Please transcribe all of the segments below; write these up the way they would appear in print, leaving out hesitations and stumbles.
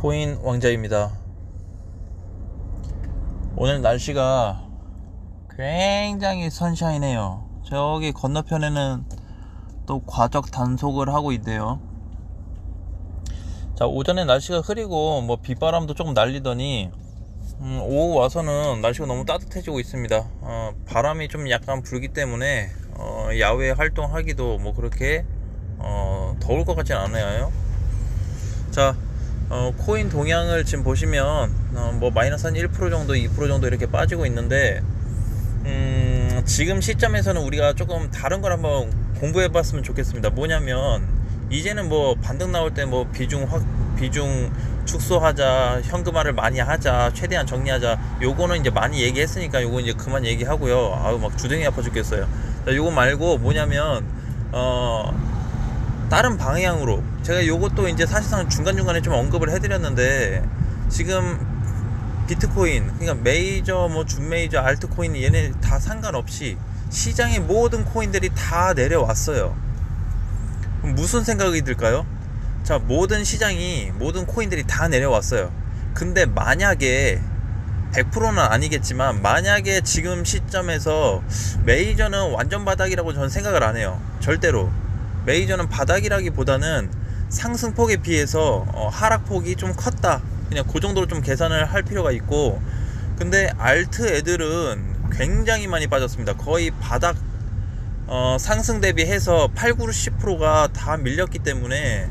비트코인 왕자입니다. 오늘 날씨가 굉장히 선샤인해요. 저기 건너편에는 또 과적 단속을 하고 있대요. 자, 오전에 날씨가 흐리고 뭐 빗바람도 조금 날리더니 오후 와서는 날씨가 너무 따뜻해지고 있습니다. 바람이 좀 약간 불기 때문에 야외 활동하기도 뭐 그렇게 더울 것 같진 않아요. 자, 코인 동향을 지금 보시면 뭐 마이너스 한 1% 정도 2% 정도 이렇게 빠지고 있는데 지금 시점에서는 우리가 조금 다른 걸 한번 공부해 봤으면 좋겠습니다. 뭐냐면 이제는 뭐 반등 나올 때 뭐 비중 축소하자, 현금화를 많이 하자, 최대한 정리하자, 요거는 이제 많이 얘기했으니까 요거 이제 그만 얘기하고요. 아유, 막 주둥이 아파 죽겠어요. 자, 요거 말고 뭐냐면 다른 방향으로 제가 요것도 이제 사실상 중간중간에 좀 언급을 해드렸는데, 지금 비트코인, 그러니까 메이저 뭐 준메이저 알트코인 얘네 다 상관없이 시장의 모든 코인들이 다 내려왔어요. 그럼 무슨 생각이 들까요? 자, 모든 시장이 모든 코인들이 다 내려왔어요. 근데 만약에 100%는 아니겠지만 만약에 지금 시점에서 메이저는 완전 바닥이라고 저는 생각을 안 해요. 절대로. 메이저는 바닥이라기보다는 상승폭에 비해서 하락폭이 좀 컸다, 그냥 그 정도로 좀 계산을 할 필요가 있고, 근데 알트 애들은 굉장히 많이 빠졌습니다. 거의 바닥 상승 대비해서 8, 9, 10%가 다 밀렸기 때문에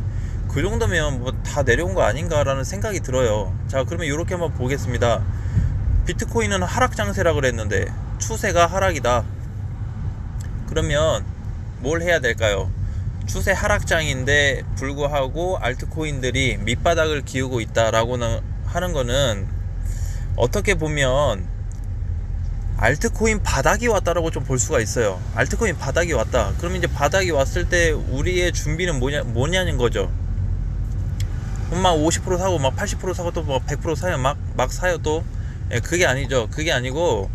그 정도면 뭐 다 내려온 거 아닌가라는 생각이 들어요. 자, 그러면 이렇게 한번 보겠습니다. 비트코인은 하락 장세라 그랬는데 추세가 하락이다. 그러면 뭘 해야 될까요? 추세 하락장인데 불구하고 알트코인들이 밑바닥을 기우고 있다라고 하는 거는 어떻게 보면 알트코인 바닥이 왔다라고 좀 볼 수가 있어요. 알트코인 바닥이 왔다. 그럼 이제 바닥이 왔을 때 우리의 준비는 뭐냐는 거죠. 막 50% 사고 막 80% 사고 또 뭐 100% 사요. 막 사요 또. 그게 아니죠. 그게 아니고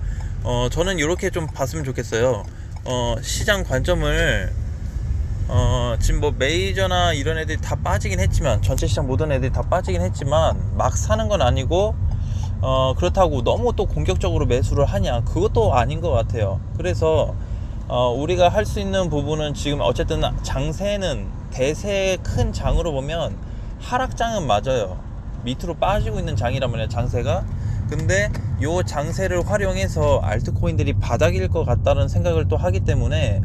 저는 이렇게 좀 봤으면 좋겠어요. 시장 관점을 지금 뭐 메이저나 이런 애들이 다 빠지긴 했지만, 전체 시장 모든 애들이 다 빠지긴 했지만 막 사는 건 아니고, 그렇다고 너무 또 공격적으로 매수를 하냐, 그것도 아닌 것 같아요. 그래서 우리가 할 수 있는 부분은 지금 어쨌든 장세는 대세 큰 장으로 보면 하락장은 맞아요. 밑으로 빠지고 있는 장이란 말이에요, 장세가. 근데 요 장세를 활용해서 알트코인들이 바닥일 것 같다는 생각을 또 하기 때문에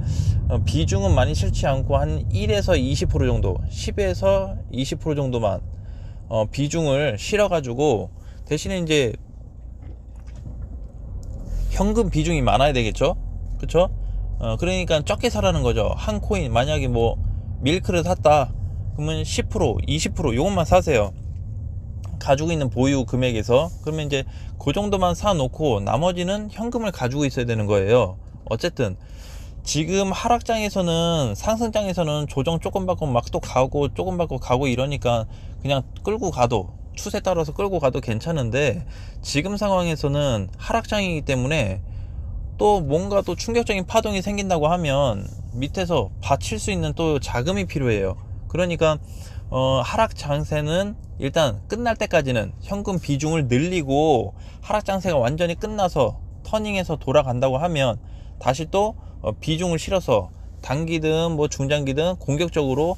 비중은 많이 싫지 않고 한 1에서 20% 정도, 10에서 20% 정도만 비중을 실어가지고, 대신에 이제 현금 비중이 많아야 되겠죠, 그쵸? 그러니까 적게 사라는 거죠. 한 코인 만약에 뭐 밀크를 샀다 그러면 10% 20% 요것만 사세요, 가지고 있는 보유 금액에서. 그러면 이제 그 정도만 사놓고 나머지는 현금을 가지고 있어야 되는 거예요. 어쨌든 지금 하락장에서는, 상승장에서는 조정 조금 받고 막 또 가고 조금 받고 가고 이러니까 그냥 끌고 가도, 추세 따라서 끌고 가도 괜찮은데, 지금 상황에서는 하락장이기 때문에 또 뭔가 또 충격적인 파동이 생긴다고 하면 밑에서 받칠 수 있는 또 자금이 필요해요. 그러니까 하락 장세는 일단 끝날 때까지는 현금 비중을 늘리고, 하락 장세가 완전히 끝나서 터닝해서 돌아간다고 하면 다시 또 비중을 실어서 단기든 뭐 중장기든 공격적으로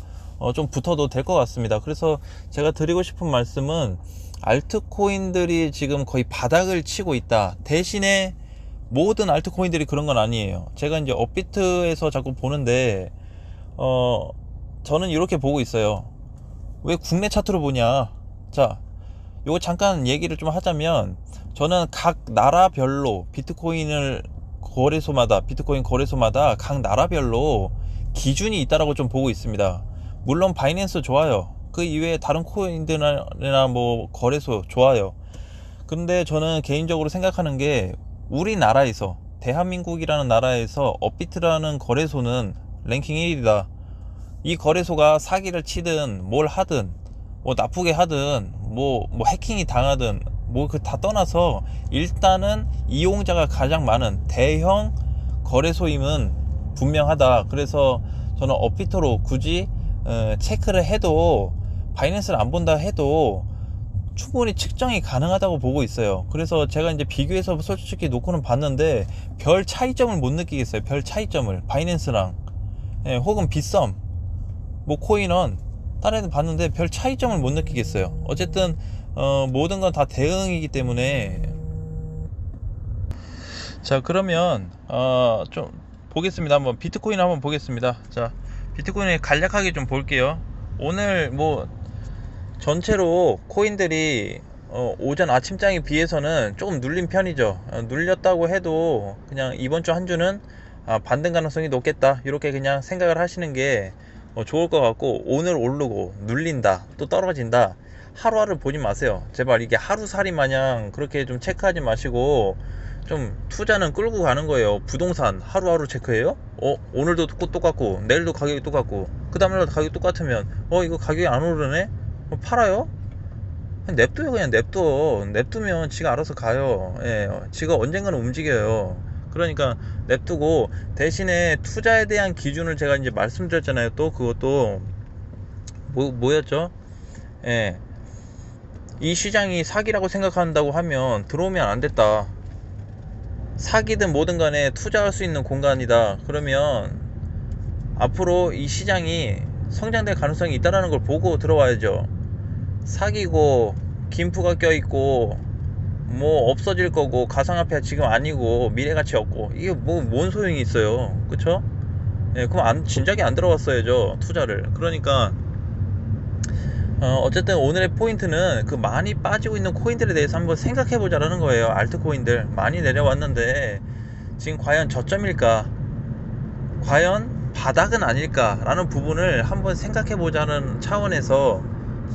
좀 붙어도 될 것 같습니다. 그래서 제가 드리고 싶은 말씀은, 알트코인들이 지금 거의 바닥을 치고 있다. 대신에 모든 알트코인들이 그런 건 아니에요. 제가 이제 업비트에서 자꾸 보는데 저는 이렇게 보고 있어요. 왜 국내 차트로 보냐? 자, 요거 잠깐 얘기를 좀 하자면, 저는 각 나라별로 비트코인 거래소마다 각 나라별로 기준이 있다라고 좀 보고 있습니다. 물론 바이낸스 좋아요. 그 이외에 다른 코인들이나 뭐 거래소 좋아요. 근데 저는 개인적으로 생각하는 게, 우리나라에서, 대한민국이라는 나라에서 업비트라는 거래소는 랭킹 1위다. 이 거래소가 사기를 치든 뭘 하든, 뭐 나쁘게 하든, 뭐 해킹이 당하든, 뭐 그 다 떠나서 일단은 이용자가 가장 많은 대형 거래소임은 분명하다. 그래서 저는 업비트로 굳이 체크를 해도, 바이낸스를 안 본다 해도 충분히 측정이 가능하다고 보고 있어요. 그래서 제가 이제 비교해서 솔직히 놓고는 봤는데 별 차이점을 못 느끼겠어요. 별 차이점을 바이낸스랑 예, 혹은 빗썸 뭐 코인원 다른 애들 봤는데 별 차이점을 못 느끼겠어요. 어쨌든 모든 건 다 대응이기 때문에. 자, 그러면 좀 보겠습니다. 한번 비트코인 한번 보겠습니다. 자, 비트코인을 간략하게 좀 볼게요. 오늘 뭐 전체로 코인들이 오전 아침장에 비해서는 조금 눌린 편이죠. 눌렸다고 해도 그냥 이번 주 한 주는 반등 가능성이 높겠다, 이렇게 그냥 생각을 하시는 게 좋을 것 같고, 오늘 오르고 눌린다 또 떨어진다 하루하루 보지 마세요. 제발 이게 하루살이 마냥 그렇게 좀 체크하지 마시고, 좀 투자는 끌고 가는 거예요. 부동산 하루하루 체크해요? 오늘도 똑같고 내일도 가격이 똑같고 그 다음날도 가격이 똑같으면 이거 가격이 안 오르네? 팔아요? 그냥 냅둬요. 그냥 냅두면 지가 알아서 가요. 예, 지가 언젠가는 움직여요. 그러니까 냅두고, 대신에 투자에 대한 기준을 제가 이제 말씀드렸잖아요. 또 그것도 뭐였죠? 예, 이 시장이 사기라고 생각한다고 하면 들어오면 안 됐다. 사기든 뭐든 간에 투자할 수 있는 공간이다. 그러면 앞으로 이 시장이 성장될 가능성이 있다는 걸 보고 들어와야죠. 사기고 김프가 껴있고 뭐 없어질 거고 가상화폐 지금 아니고 미래가치 없고 이게 뭐 뭔 소용이 있어요. 그쵸? 예, 그럼 진작에 안 들어갔어야죠, 투자를. 그러니까 어쨌든 오늘의 포인트는 그 많이 빠지고 있는 코인들에 대해서 한번 생각해 보자라는 거예요. 알트코인들 많이 내려왔는데 지금 과연 저점일까, 과연 바닥은 아닐까 라는 부분을 한번 생각해 보자는 차원에서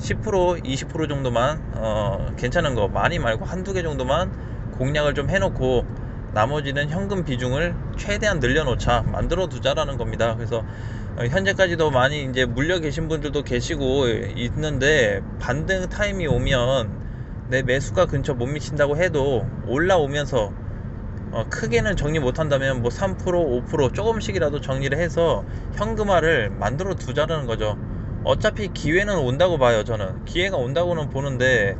10% 20% 정도만 괜찮은 거, 많이 말고 한두 개 정도만 공략을 좀 해놓고 나머지는 현금 비중을 최대한 늘려놓자, 만들어 두자라는 겁니다. 그래서 현재까지도 많이 이제 물려 계신 분들도 계시고 있는데, 반등 타임이 오면 내 매수가 근처 못 미친다고 해도 올라오면서 크게는 정리 못한다면 뭐 3% 5% 조금씩이라도 정리를 해서 현금화를 만들어 두자라는 거죠. 어차피 기회는 온다고 봐요. 저는 기회가 온다고는 보는데,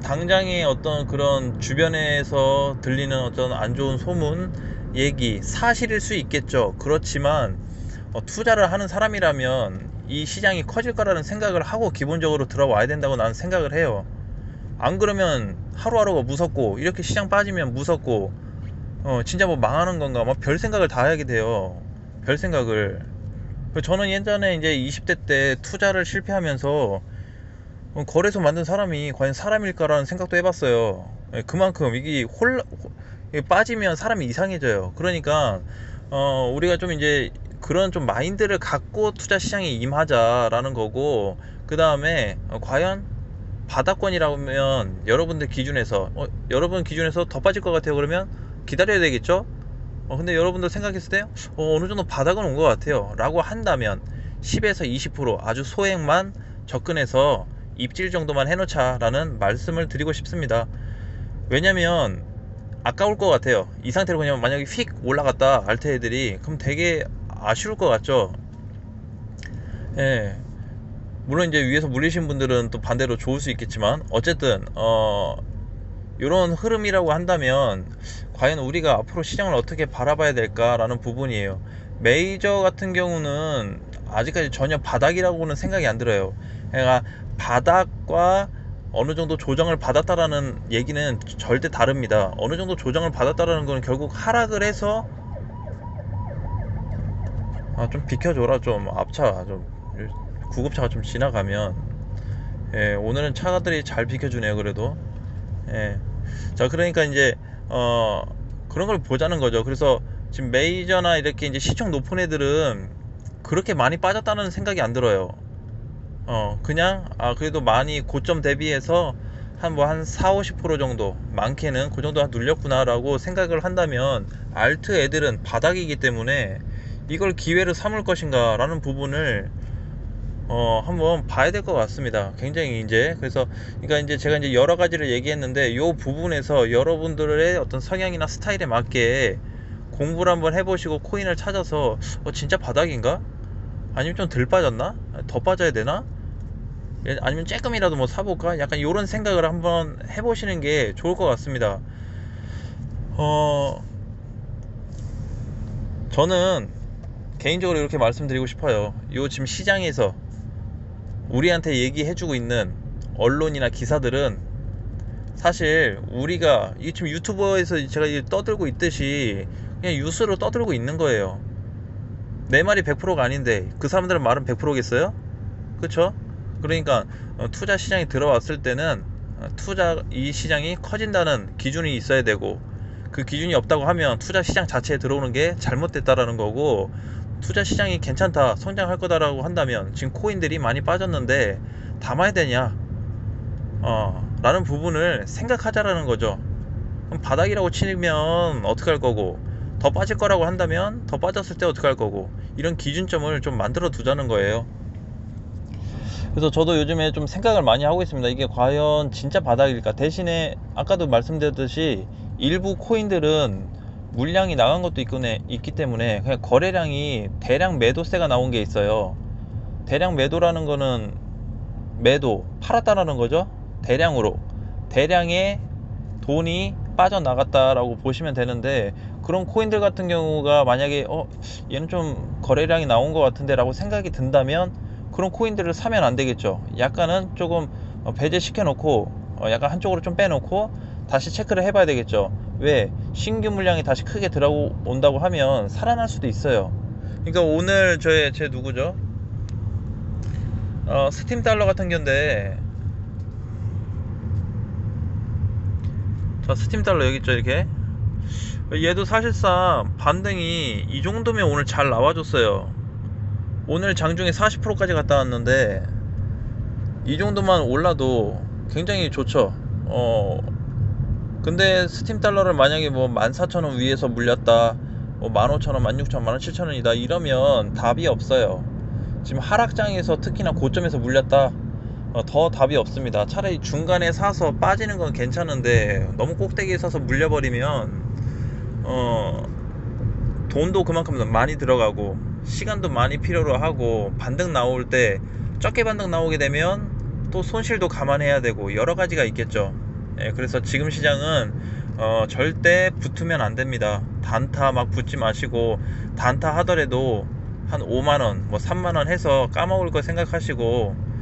당장의 어떤 그런 주변에서 들리는 어떤 안 좋은 소문, 얘기, 사실일 수 있겠죠. 그렇지만 투자를 하는 사람이라면 이 시장이 커질 거라는 생각을 하고 기본적으로 들어와야 된다고 나는 생각을 해요. 안 그러면 하루하루가 무섭고, 이렇게 시장 빠지면 무섭고, 진짜 뭐 망하는 건가 막 별 생각을 다 하게 돼요. 별 생각을. 저는 예전에 이제 20대 때 투자를 실패하면서 거래소 만든 사람이 과연 사람일까라는 생각도 해봤어요. 예, 그만큼 이게 빠지면 사람이 이상해져요. 그러니까 우리가 좀 이제 그런 좀 마인드를 갖고 투자 시장에 임하자라는 거고, 그 다음에 과연 바닥권이라면 여러분들 기준에서 여러분 기준에서 더 빠질 것 같아요. 그러면 기다려야 되겠죠. 근데 여러분들 생각했을 때 어느 정도 바닥은 온 것 같아요 라고 한다면 10에서 20% 아주 소액만 접근해서 입질 정도만 해놓자 라는 말씀을 드리고 싶습니다. 왜냐면 아까울 것 같아요. 이 상태로 그냥 만약에 휙 올라갔다 알트 애들이, 그럼 되게 아쉬울 것 같죠. 예, 물론 이제 위에서 물리신 분들은 또 반대로 좋을 수 있겠지만, 어쨌든 이런 흐름이라고 한다면 과연 우리가 앞으로 시장을 어떻게 바라봐야 될까라는 부분이에요. 메이저 같은 경우는 아직까지 전혀 바닥이라고는 생각이 안 들어요. 그러니까 바닥과 어느 정도 조정을 받았다라는 얘기는 절대 다릅니다. 어느 정도 조정을 받았다라는 건 결국 하락을 해서 좀 비켜줘라, 좀 앞차 좀 구급차가 좀 지나가면. 예, 오늘은 차들이 잘 비켜주네요. 그래도. 예. 자, 그러니까 이제 그런 걸 보자는 거죠. 그래서 지금 메이저나 이렇게 이제 시총 높은 애들은 그렇게 많이 빠졌다는 생각이 안 들어요. 그냥 그래도 많이 고점 대비해서 한 4, 50% 정도, 많게는 그 정도 눌렸구나 라고 생각을 한다면, 알트 애들은 바닥이기 때문에 이걸 기회로 삼을 것인가 라는 부분을 한번 봐야 될 것 같습니다. 굉장히 이제, 그래서 그러니까 이제 제가 이제 여러 가지를 얘기했는데, 요 부분에서 여러분들의 어떤 성향이나 스타일에 맞게 공부를 한번 해보시고 코인을 찾아서 진짜 바닥인가? 아니면 좀 덜 빠졌나? 더 빠져야 되나? 아니면 조금이라도 뭐 사볼까? 약간 이런 생각을 한번 해보시는 게 좋을 것 같습니다. 저는 개인적으로 이렇게 말씀드리고 싶어요. 요 지금 시장에서 우리한테 얘기해주고 있는 언론이나 기사들은 사실 우리가 이 지금 유튜버에서 제가 떠들고 있듯이 그냥 뉴스로 떠들고 있는 거예요. 내 말이 100%가 아닌데 그 사람들은 말은 100%겠어요? 그쵸? 그러니까 투자 시장이 들어왔을 때는 투자 이 시장이 커진다는 기준이 있어야 되고, 그 기준이 없다고 하면 투자 시장 자체에 들어오는 게 잘못됐다라는 거고, 투자 시장이 괜찮다 성장할 거다라고 한다면 지금 코인들이 많이 빠졌는데 담아야 되냐 라는 부분을 생각하자라는 거죠. 그럼 바닥이라고 치면 어떻게 할 거고, 더 빠질 거라고 한다면 더 빠졌을 때 어떻게 할 거고, 이런 기준점을 좀 만들어 두자는 거예요. 그래서 저도 요즘에 좀 생각을 많이 하고 있습니다. 이게 과연 진짜 바닥일까? 대신에 아까도 말씀드렸듯이 일부 코인들은 물량이 나간 것도 있기 때문에 그냥 거래량이 대량 매도세가 나온 게 있어요. 대량 매도라는 거는 매도, 팔았다라는 거죠. 대량으로. 대량의 돈이 빠져나갔다라고 보시면 되는데, 그런 코인들 같은 경우가 만약에 얘는 좀 거래량이 나온 것 같은데 라고 생각이 든다면 그런 코인들을 사면 안 되겠죠. 약간은 조금 배제시켜 놓고 약간 한쪽으로 좀 빼놓고 다시 체크를 해봐야 되겠죠. 왜? 신규 물량이 다시 크게 들어온다고 하면 살아날 수도 있어요. 그러니까 오늘 제 누구죠? 스팀 달러 같은 경우인데, 자, 스팀 달러 여기 있죠, 이렇게. 얘도 사실상 반등이 이 정도면 오늘 잘 나와줬어요. 오늘 장중에 40%까지 갔다 왔는데 이 정도만 올라도 굉장히 좋죠. 근데 스팀 달러를 만약에 뭐 14,000원 위에서 물렸다, 뭐 15,000원, 16,000원, 17,000원이다 이러면 답이 없어요. 지금 하락장에서 특히나 고점에서 물렸다, 더 답이 없습니다. 차라리 중간에 사서 빠지는 건 괜찮은데 너무 꼭대기에 사서 물려버리면 돈도 그만큼 많이 들어가고 시간도 많이 필요로 하고, 반등 나올 때 적게 반등 나오게 되면 또 손실도 감안해야 되고 여러 가지가 있겠죠. 그래서 지금 시장은 절대 붙으면 안 됩니다. 단타 막 붙지 마시고, 단타 하더라도 한 5만원 뭐 3만원 해서 까먹을 거 생각하시고,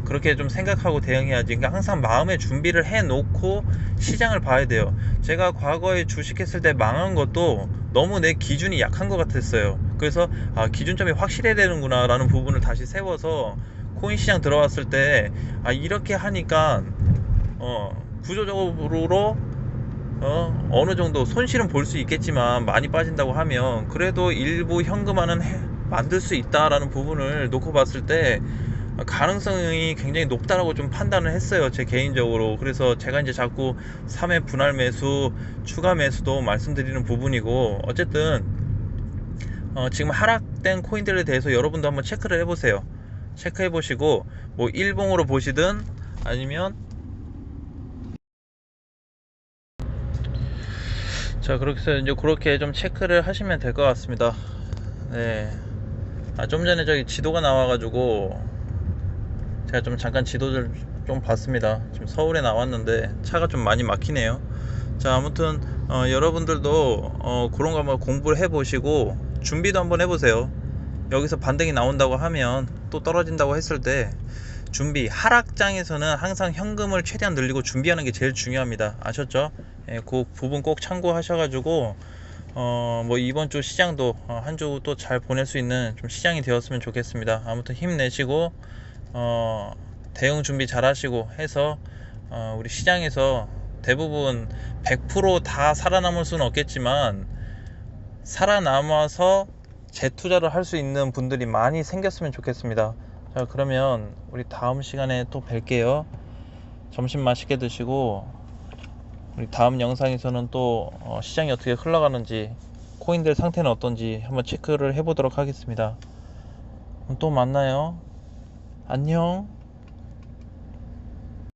그렇게 좀 생각하고 대응해야지. 그러니까 항상 마음의 준비를 해 놓고 시장을 봐야 돼요. 제가 과거에 주식했을 때 망한 것도 너무 내 기준이 약한 것 같았어요. 그래서 기준점이 확실해야 되는구나 라는 부분을 다시 세워서 코인 시장 들어왔을 때 이렇게 하니까 구조적으로 어느 정도 손실은 볼 수 있겠지만 많이 빠진다고 하면 그래도 일부 현금화는 만들 수 있다라는 부분을 놓고 봤을 때 가능성이 굉장히 높다라고 좀 판단을 했어요, 제 개인적으로. 그래서 제가 이제 자꾸 3회 분할 매수, 추가 매수도 말씀드리는 부분이고, 어쨌든 지금 하락된 코인들에 대해서 여러분도 한번 체크를 해보세요. 체크해 보시고 뭐 일봉으로 보시든 아니면 자, 그렇게 해서 이제 그렇게 좀 체크를 하시면 될 것 같습니다. 네. 좀 전에 저기 지도가 나와가지고 제가 좀 잠깐 지도를 좀 봤습니다. 지금 서울에 나왔는데 차가 좀 많이 막히네요. 자, 아무튼 여러분들도 그런 거 한번 공부를 해보시고 준비도 한번 해보세요. 여기서 반등이 나온다고 하면 또 떨어진다고 했을 때 준비, 하락장에서는 항상 현금을 최대한 늘리고 준비하는 게 제일 중요합니다. 아셨죠? 그 부분 꼭 참고하셔가지고 뭐 이번 주 시장도 한 주 또 잘 보낼 수 있는 좀 시장이 되었으면 좋겠습니다. 아무튼 힘내시고 대응 준비 잘 하시고 해서 우리 시장에서 대부분 100%다 살아남을 수는 없겠지만 살아남아서 재투자를 할 수 있는 분들이 많이 생겼으면 좋겠습니다. 자, 그러면 우리 다음 시간에 또 뵐게요. 점심 맛있게 드시고 우리 다음 영상에서는 또 시장이 어떻게 흘러가는지, 코인들 상태는 어떤지 한번 체크를 해보도록 하겠습니다. 또 만나요. 안녕.